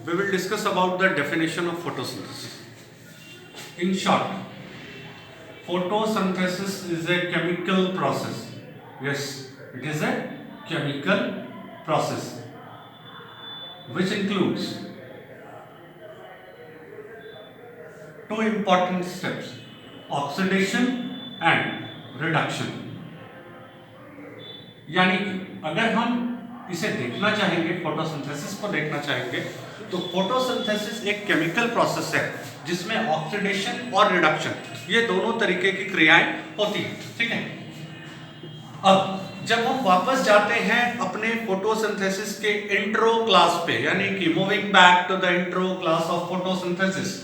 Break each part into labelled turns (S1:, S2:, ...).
S1: we will discuss about the definition of photosynthesis. In short, photosynthesis is a chemical process. Yes, it is a chemical process which includes two important steps: oxidation and reduction. यानी कि अगर हम इसे देखना चाहेंगे, photosynthesis को देखना चाहेंगे, तो फोटोसिंथेसिस एक केमिकल प्रोसेस है जिसमें ऑक्सीडेशन और रिडक्शन ये दोनों तरीके की क्रियाएं होती हैं। ठीक है, अब जब हम वापस जाते हैं अपने फोटोसिंथेसिस के इंट्रो क्लास पे, यानी कि moving back to the intro class of photosynthesis,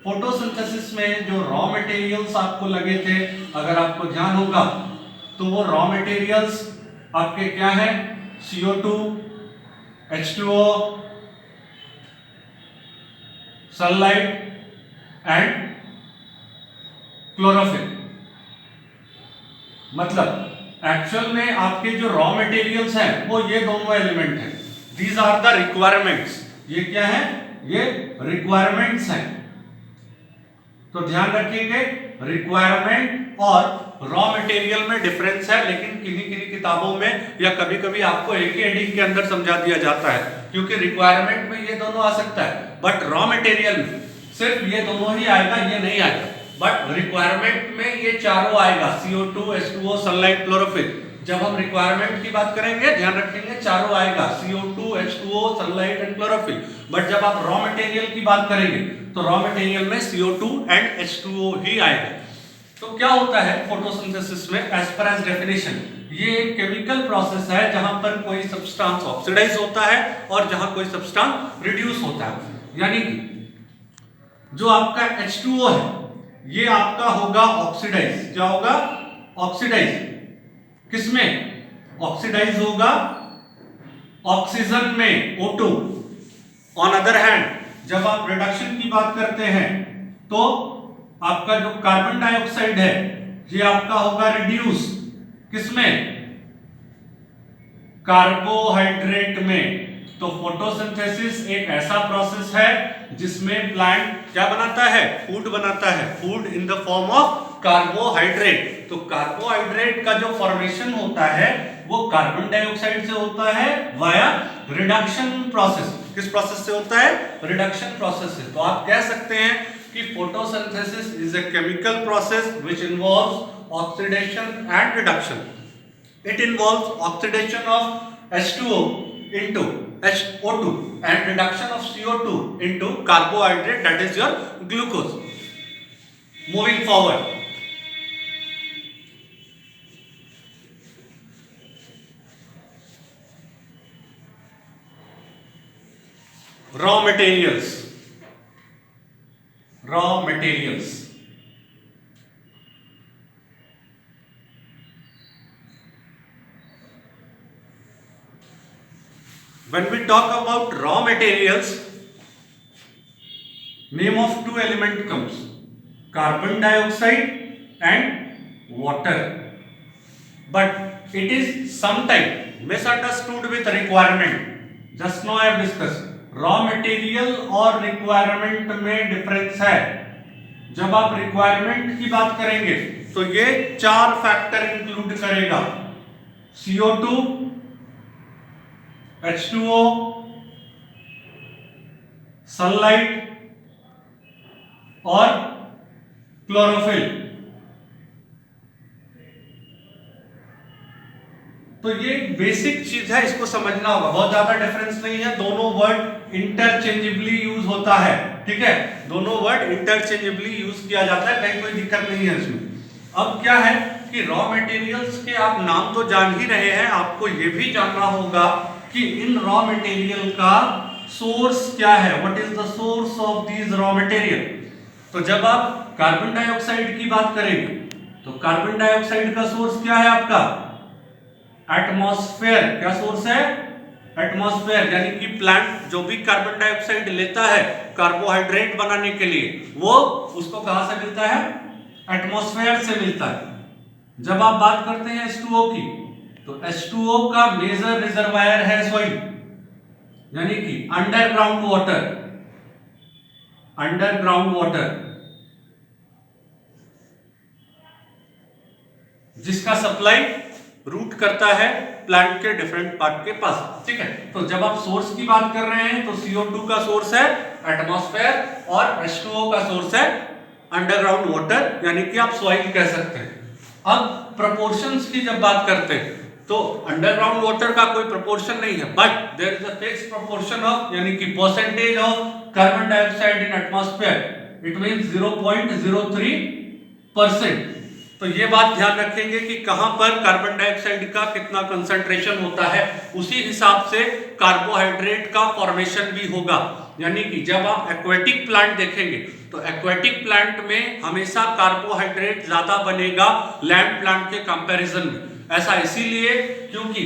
S1: photosynthesis में जो रॉ मटेरियल्स आपको लगे थे, अगर आपको ध्यान होगा तो वो रॉ मटेरियल्स आपके क्या है? CO2, H2O, sunlight and chlorophyll. मतलब एक्चुअल में आपके जो रॉ मटेरियल्स हैं वो ये दोनों एलिमेंट हैं। These are the requirements. ये क्या है? ये रिक्वायरमेंट्स हैं। तो ध्यान रखिएगा, रिक्वायरमेंट और रॉ मटेरियल में डिफरेंस है, लेकिन किन्हीं किन्हीं किताबों में या कभी कभी आपको एक ही हेडिंग के अंदर समझा दिया जाता है, क्योंकि रिक्वायरमेंट में ये दोनों आ सकता है, बट रॉ मटेरियल में सिर्फ ये दोनों ही आएगा, ये नहीं आएगा। बट रिक्वायरमेंट में ये चारों आएगा, CO2, H2O, सनलाइट, क्लोरोफिल। जब हम रिक्वायरमेंट की बात करेंगे, ध्यान रखेंगे, चारों आएगा, CO2, H2O, sunlight and chlorophyll. But जब आप रॉ मटेरियल की बात करेंगे तो रॉ मटेरियल में CO2 एंड H2O ही आएगा। तो क्या होता है फोटोसिंथेसिस में? एज पर एज डेफिनेशन, ये एक केमिकल प्रोसेस है जहां पर कोई सब्सटेंस ऑक्सीडाइज होता है और जहां कोई सब्सटेंस रिड्यूस होता है। यानी कि जो आपका H2O है ये आपका होगा ऑक्सीडाइज। क्या होगा? ऑक्सीडाइज। किसमें ऑक्सीडाइज होगा? ऑक्सीजन में, O2। ऑन अदर हैंड जब आप रिडक्शन की बात करते हैं तो आपका जो कार्बन डाइऑक्साइड है ये आपका होगा रिड्यूस। किसमें? कार्बोहाइड्रेट में। तो फोटोसिंथेसिस एक ऐसा प्रोसेस है जिसमें प्लांट क्या बनाता है? फूड बनाता है, food in the form of carbohydrate. तो कार्बोहाइड्रेट का जो फॉर्मेशन होता है वो कार्बन डाइऑक्साइड से होता है वाया रिडक्शन प्रोसेस। किस प्रोसेस से होता है? रिडक्शन प्रोसेस से। तो आप कह सकते हैं कि photosynthesis is a chemical process which involves oxidation and reduction. It involves oxidation of H2O into HO2 and reduction of CO2 into carbohydrate, that is your glucose. Moving forward, raw materials. Raw materials. When we talk about raw materials, name of two element comes: carbon dioxide and water. But it is sometimes misunderstood with requirement. Just now I have discussed. Raw material और requirement में difference है। जब आप requirement की बात करेंगे तो ये चार फैक्टर इंक्लूड करेगा: CO2, H2O, सनलाइट और क्लोरोफिल। तो ये बेसिक चीज है, इसको समझना होगा। बहुत ज्यादा डिफरेंस नहीं है, दोनों वर्ड इंटरचेंजेबली यूज होता है। ठीक है, दोनों वर्ड इंटरचेंजेबली यूज किया जाता है, कहीं कोई दिक्कत नहीं है इसमें। अब क्या है कि रॉ मटेरियल्स के आप नाम तो जान ही रहे हैं, आपको ये भी जानना होगा कि इन रॉ मटेरियल का सोर्स क्या है। What is the source of these raw material? तो जब आप कार्बन डाइऑक्साइड की बात करेंगे तो कार्बन डाइऑक्साइड का सोर्स क्या है आपका? एटमॉस्फेयर। क्या सोर्स है? एटमॉस्फेयर। यानी कि प्लांट जो भी कार्बन डाइऑक्साइड लेता है कार्बोहाइड्रेट बनाने के लिए, वो उसको कहां से मिलता है? एटमॉस्फेयर से मिलता है। जब आप बात करते हैं H2O की, तो H2O का मेजर रिजर्वायर है सॉइल। यानी कि अंडरग्राउंड वाटर जिसका सप्लाई रूट करता है प्लांट के डिफरेंट पार्ट के पास, ठीक है। तो जब आप सोर्स की बात कर रहे हैं तो CO2 का सोर्स है एटमॉस्फेयर और H2O का सोर्स है अंडरग्राउंड वाटर, यानी कि आप सॉइल कह सकते हैं। अब प्रोपोर्शंस की जब बात करते हैं तो अंडरग्राउंड वाटर का कोई प्रोपोर्शन नहीं है, but there is a fixed proportion of, यानी कि percentage of carbon dioxide in atmosphere, it means 0.03%। तो ये बात ध्यान रखेंगे कि कहां पर कार्बन डाइऑक्साइड का कितना कंसंट्रेशन होता है, उसी हिसाब से कार्बोहाइड्रेट का फॉर्मेशन भी होगा। यानी कि जब आप एक्वेटिक प्लांट देखेंगे तो एक्वेटिक प्लांट में हमेशा कार्बोहाइड्रेट ज्यादा बनेगा लैंड प्लांट के कंपैरिजन में। ऐसा इसीलिए क्योंकि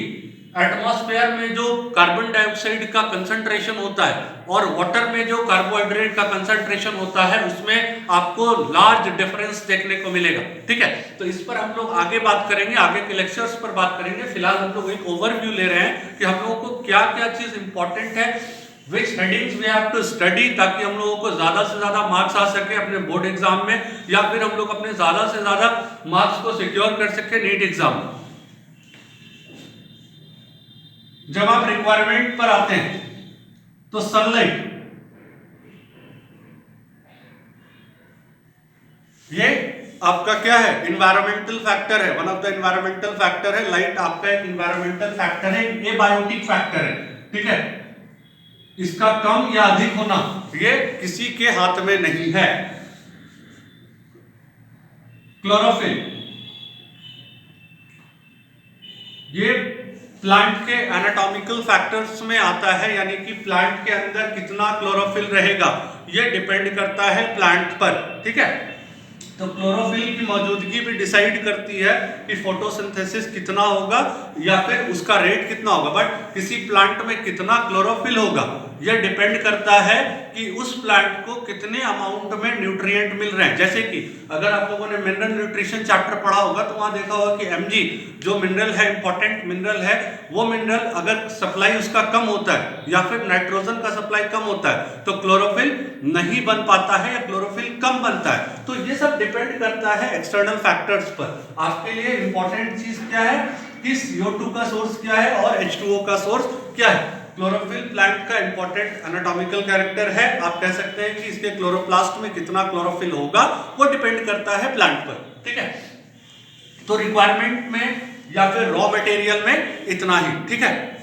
S1: एटमॉस्फेयर में जो कार्बन डाइऑक्साइड का कंसंट्रेशन होता है और वाटर में जो कार्बोहाइड्रेट का कंसंट्रेशन होता है उसमें आपको लार्ज डिफरेंस देखने को मिलेगा, ठीक है। तो इस पर हम लोग आगे बात करेंगे, आगे के लेक्चर्स पर बात करेंगे। फिलहाल हम लोग एक ओवरव्यू ले रहे हैं कि हम लोगों को क्या क्या चीज इंपॉर्टेंट है, which headings we have to study, ताकि हम लोगों को ज्यादा से ज्यादा मार्क्स आ सके अपने बोर्ड एग्जाम में, या फिर हम लोग अपने ज्यादा से ज्यादा मार्क्स को सिक्योर कर सके नीट एग्जाम में। जब आप रिक्वायरमेंट पर आते हैं तो सनलाइट, ये आपका क्या है, इन्वायरमेंटल फैक्टर है, one of the environmental factor है। लाइट आपका एक इन्वायरमेंटल फैक्टर है, एबायोटिक फैक्टर है, ठीक है। इसका कम या अधिक होना ये किसी के हाथ में नहीं है। क्लोरोफिल, ये प्लांट के एनाटॉमिकल फैक्टर्स में आता है, यानी कि प्लांट के अंदर कितना क्लोरोफिल रहेगा ये डिपेंड करता है प्लांट पर, ठीक है। तो क्लोरोफिल की मौजूदगी भी डिसाइड करती है कि फोटोसिंथेसिस कितना होगा या फिर उसका रेट कितना होगा। बट किसी प्लांट में कितना क्लोरोफिल होगा यह डिपेंड करता है कि उस प्लांट को कितने अमाउंट में न्यूट्रिएंट मिल रहे हैं। जैसे कि अगर आप लोगों ने मिनरल न्यूट्रिशन चैप्टर पढ़ा होगा तो वहां देखा होगा कि Mg जो मिनरल है, इंपॉर्टेंट मिनरल है, वो मिनरल अगर सप्लाई उसका कम होता है या फिर नाइट्रोजन का सप्लाई कम होता है तो क्लोरोफिल नहीं बन पाता है या क्लोरोफिल कम बनता है। तो ये सब डिपेंड करता है एक्सटर्नल फैक्टर्स पर। आपके लिए इंपॉर्टेंट चीज क्या है कि CO2 का सोर्स क्या है और H2O का सोर्स क्या है। क्लोरोफिल प्लांट का इंपॉर्टेंट एनाटॉमिकल कैरेक्टर है। आप कह सकते हैं कि इसके क्लोरोप्लास्ट में कितना क्लोरोफिल होगा वो डिपेंड करता है प्लांट पर, ठीक है। तो रिक्वायरमेंट में या फिर रॉ मटेरियल में इतना ही, ठीक है।